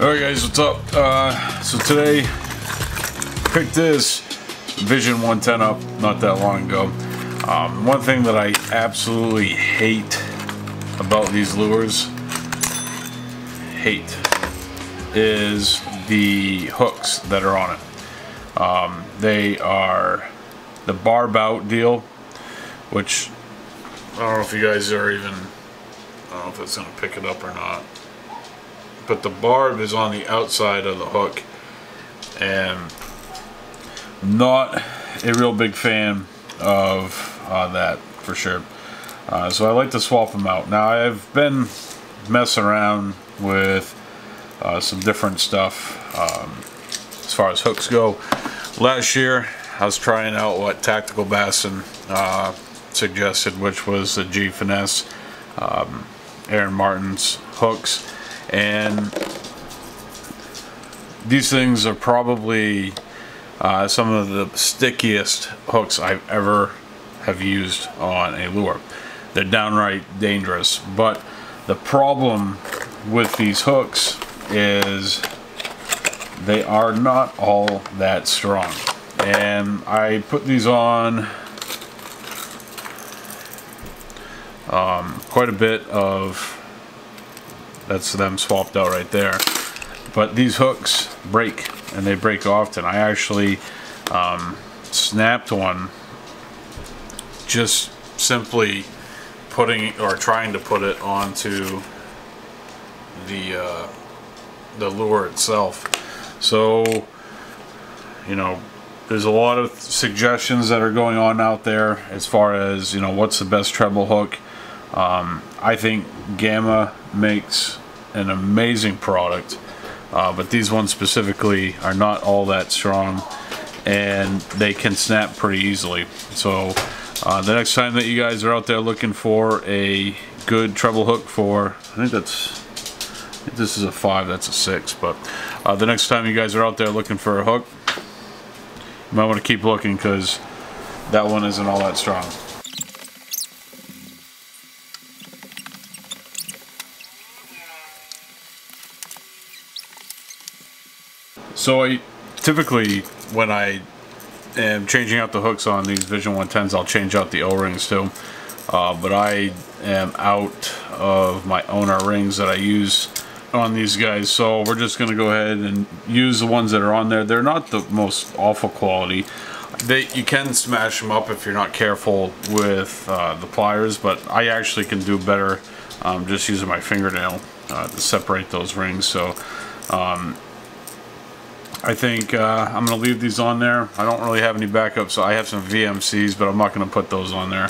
Alright guys, what's up? So today, picked this Vision 110 up not that long ago. One thing that I absolutely hate about these lures, is the hooks that are on it. They are the barb out deal, which I don't know if you guys are even, I don't know if it's going to pick it up or not. But the barb is on the outside of the hook, and not a real big fan of that for sure. So I like to swap them out. Now I've been messing around with some different stuff as far as hooks go. Last year I was trying out what Tactical Bassin suggested, which was the G Finesse Aaron Martin's hooks. And these things are probably some of the stickiest hooks I've ever have used on a lure. They're downright dangerous, but the problem with these hooks is they are not all that strong. And I put these on quite a bit of, that's them swapped out right there, but these hooks break, and they break often. I actually snapped one just simply putting or trying to put it onto the lure itself. So, you know, there's a lot of suggestions that are going on out there as far as, you know, what's the best treble hook. I think Gamma makes an amazing product, but these ones specifically are not all that strong, and they can snap pretty easily. So the next time that you guys are out there looking for a good treble hook for, I think this is a 5, that's a 6, but the next time you guys are out there looking for a hook, you might want to keep looking, because that one isn't all that strong. So I typically, when I am changing out the hooks on these Vision 110s, I'll change out the O-rings too. But I am out of my owner rings that I use on these guys, so we're just going to go ahead and use the ones that are on there. They're not the most awful quality. You can smash them up if you're not careful with the pliers, but I actually can do better just using my fingernail to separate those rings. So I think I'm going to leave these on there. I don't really have any backup, so I have some VMCs, but I'm not going to put those on there.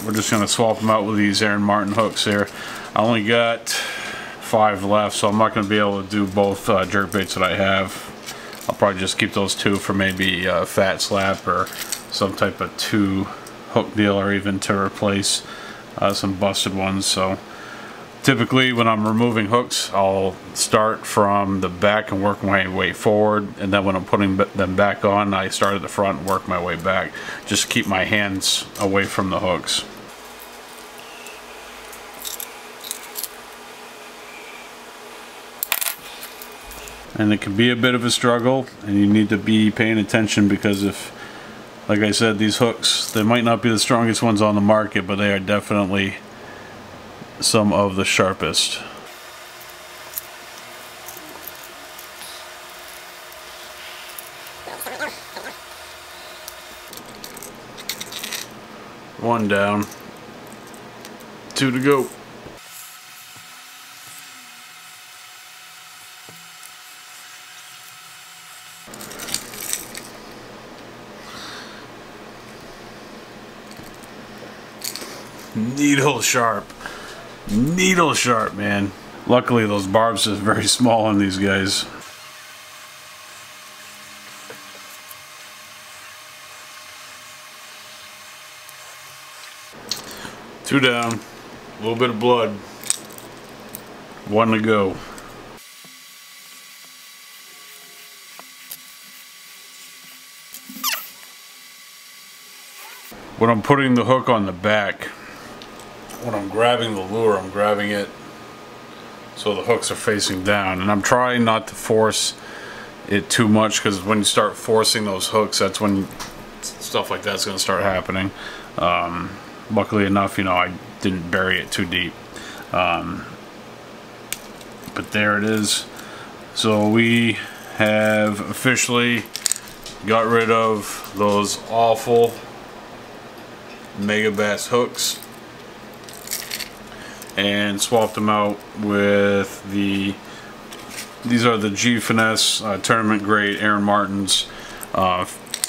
We're just going to swap them out with these Aaron Martin hooks here. I only got 5 left, so I'm not going to be able to do both jerkbaits that I have. I'll probably just keep those 2 for maybe a fat slap or some type of 2 hook deal, or even to replace some busted ones. So typically when I'm removing hooks, I'll start from the back and work my way forward, and then when I'm putting them back on, I start at the front and work my way back. Just keep my hands away from the hooks. And it can be a bit of a struggle, and you need to be paying attention, because if, like I said, these hooks, they might not be the strongest ones on the market, but they are definitely some of the sharpest. One down, 2 to go. Needle sharp, man. Luckily those barbs are very small on these guys. Two down, a little bit of blood, 1 to go. When I'm putting the hook on the back, when I'm grabbing the lure, I'm grabbing it so the hooks are facing down, and I'm trying not to force it too much, because when you start forcing those hooks, that's when stuff like that's going to start happening. Luckily enough, you know, I didn't bury it too deep, but there it is. So we have officially got rid of those awful Megabass hooks and swapped them out with these are the G Finesse tournament grade Aaron Martin's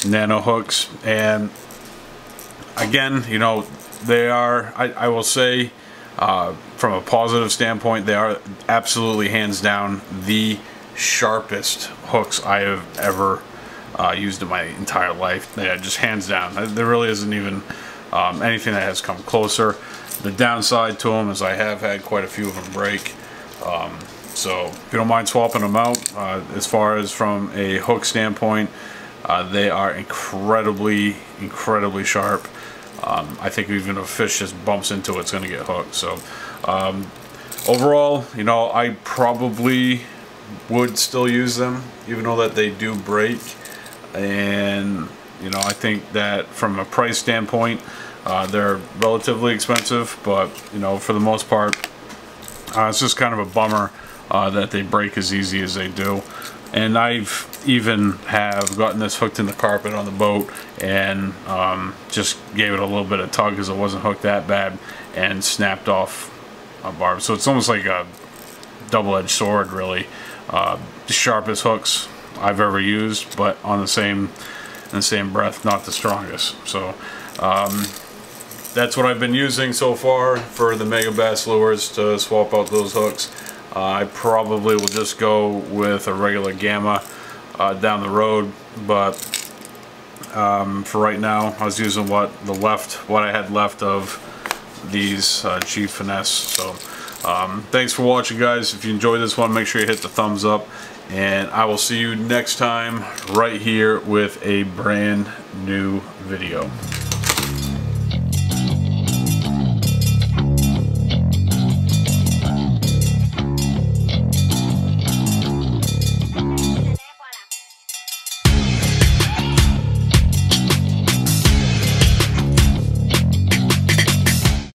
nano hooks. And again, you know, they are, I will say, from a positive standpoint, they are absolutely hands down the sharpest hooks I have ever used in my entire life. They are just hands down. There really isn't even anything that has come closer. The downside to them is I have had quite a few of them break. So if you don't mind swapping them out, as far as from a hook standpoint, they are incredibly sharp. I think even if a fish just bumps into it, it's going to get hooked. So overall, you know, I probably would still use them, even though that they do break. And you know, I think that from a price standpoint, they're relatively expensive, but you know, for the most part, it's just kind of a bummer that they break as easy as they do. And I've even have gotten this hooked in the carpet on the boat and just gave it a little bit of tug because it wasn't hooked that bad, and snapped off a barb. So it's almost like a double-edged sword, really. The sharpest hooks I've ever used, but on the same breath, not the strongest. So that's what I've been using so far for the Megabass lures to swap out those hooks. I probably will just go with a regular Gamma down the road, but for right now, I was using what I had left of these G Finesse. So thanks for watching, guys. If you enjoyed this one, make sure you hit the thumbs up, and I will see you next time right here with a brand new video.